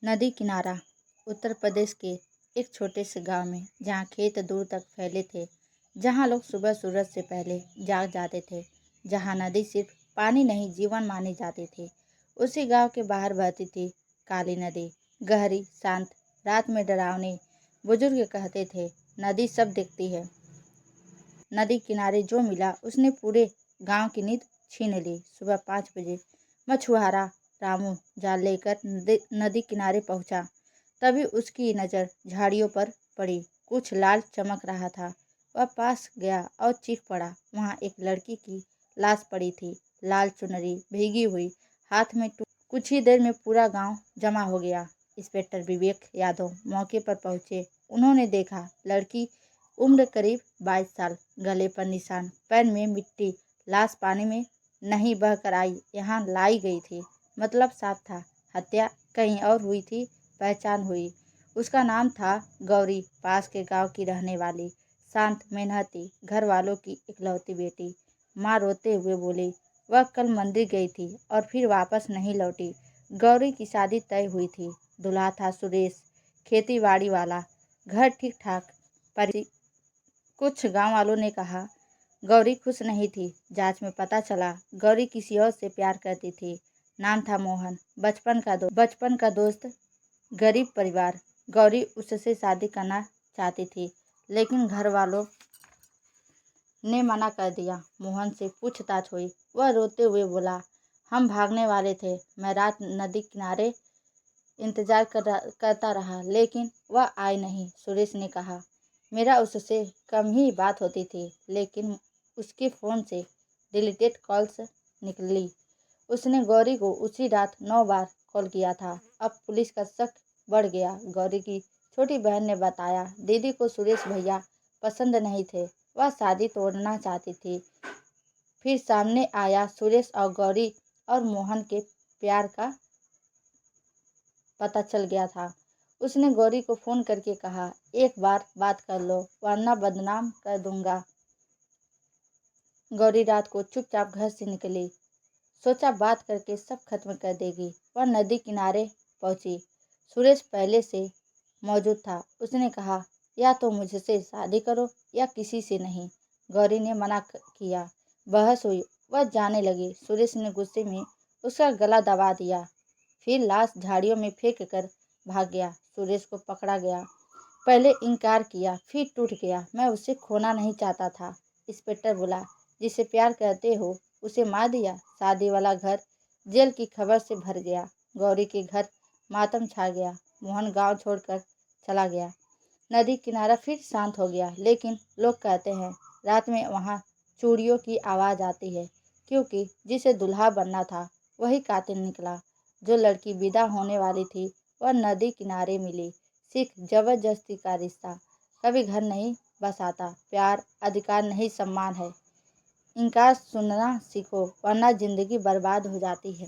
नदी किनारा उत्तर प्रदेश के एक छोटे से गांव में, जहां खेत दूर तक फैले थे, जहां लोग सुबह सूरज से पहले जाग जाते थे, जहां नदी सिर्फ पानी नहीं जीवन मानी जाती थी, उसी गांव के बाहर बहती थी काली नदी, गहरी शांत, रात में डरावनी। बुजुर्ग कहते थे, नदी सब देखती है। नदी किनारे जो मिला उसने पूरे गांव की नींद छीन ली। सुबह 5 बजे मछुआरा रामू जाल लेकर नदी किनारे पहुंचा। तभी उसकी नज़र झाड़ियों पर पड़ी। कुछ लाल चमक रहा था। वह पास गया और चीख पड़ा। वहां एक लड़की की लाश पड़ी थी, लाल चुनरी भीगी हुई, हाथ में कुछ ही देर में पूरा गांव जमा हो गया। इंस्पेक्टर विवेक यादव मौके पर पहुंचे। उन्होंने देखा, लड़की उम्र करीब 22 साल, गले पर निशान, पैर में मिट्टी। लाश पानी में नहीं बहकर आई, यहाँ लाई गई थी। मतलब साफ था, हत्या कहीं और हुई थी। पहचान हुई। उसका नाम था गौरी, पास के गांव की रहने वाली, शांत, मेहनती, घर वालों की इकलौती बेटी। माँ रोते हुए बोली, वह कल मंदिर गई थी और फिर वापस नहीं लौटी। गौरी की शादी तय हुई थी। दूल्हा था सुरेश, खेती बाड़ी वाला, घर ठीक ठाक। पर कुछ गांव वालों ने कहा गौरी खुश नहीं थी। जांच में पता चला गौरी किसी और से प्यार करती थी। नाम था मोहन, बचपन का दोस्त, गरीब परिवार। गौरी उससे शादी करना चाहती थी, लेकिन घर वालों ने मना कर दिया। मोहन से पूछताछ हुई। वह रोते हुए बोला, हम भागने वाले थे। मैं रात नदी किनारे इंतजार करता रहा, लेकिन वह आई नहीं। सुरेश ने कहा, मेरा उससे कम ही बात होती थी, लेकिन उसके फ़ोन से डिलीटेड कॉल्स निकली। उसने गौरी को उसी रात 9 बार कॉल किया था। अब पुलिस का शक बढ़ गया। गौरी की छोटी बहन ने बताया, दीदी को सुरेश भैया पसंद नहीं थे, वह शादी तोड़ना चाहती थी। फिर सामने आया सुरेश और गौरी और मोहन के प्यार का पता चल गया था। उसने गौरी को फ़ोन करके कहा, एक बार बात कर लो वरना बदनाम कर दूंगा। गौरी रात को चुपचाप घर से निकली। सोचा बात करके सब खत्म कर देगी। वह नदी किनारे पहुंची। सुरेश पहले से मौजूद था। उसने कहा, या तो मुझसे शादी करो या किसी से नहीं। गौरी ने मना किया। बहस हुई। वह जाने लगी। सुरेश ने गुस्से में उसका गला दबा दिया, फिर लाश झाड़ियों में फेंक कर भाग गया। सुरेश को पकड़ा गया। पहले इनकार किया, फिर टूट गया। मैं उसे खोना नहीं चाहता था। इंस्पेक्टर बोला, जिसे प्यार करते हो उसे मार दिया। शादी वाला घर जेल की खबर से भर गया। गौरी के घर मातम छा गया। मोहन गांव छोड़कर चला गया। नदी किनारा फिर शांत हो गया, लेकिन लोग कहते हैं रात में वहां चूड़ियों की आवाज़ आती है, क्योंकि जिसे दूल्हा बनना था वही कातिल निकला। जो लड़की विदा होने वाली थी वह नदी किनारे मिली। सिर्फ जबरदस्ती का रिश्ता कभी घर नहीं बसाता। प्यार अधिकार नहीं, सम्मान है। इनकार सुनना सीखो, वरना जिंदगी बर्बाद हो जाती है।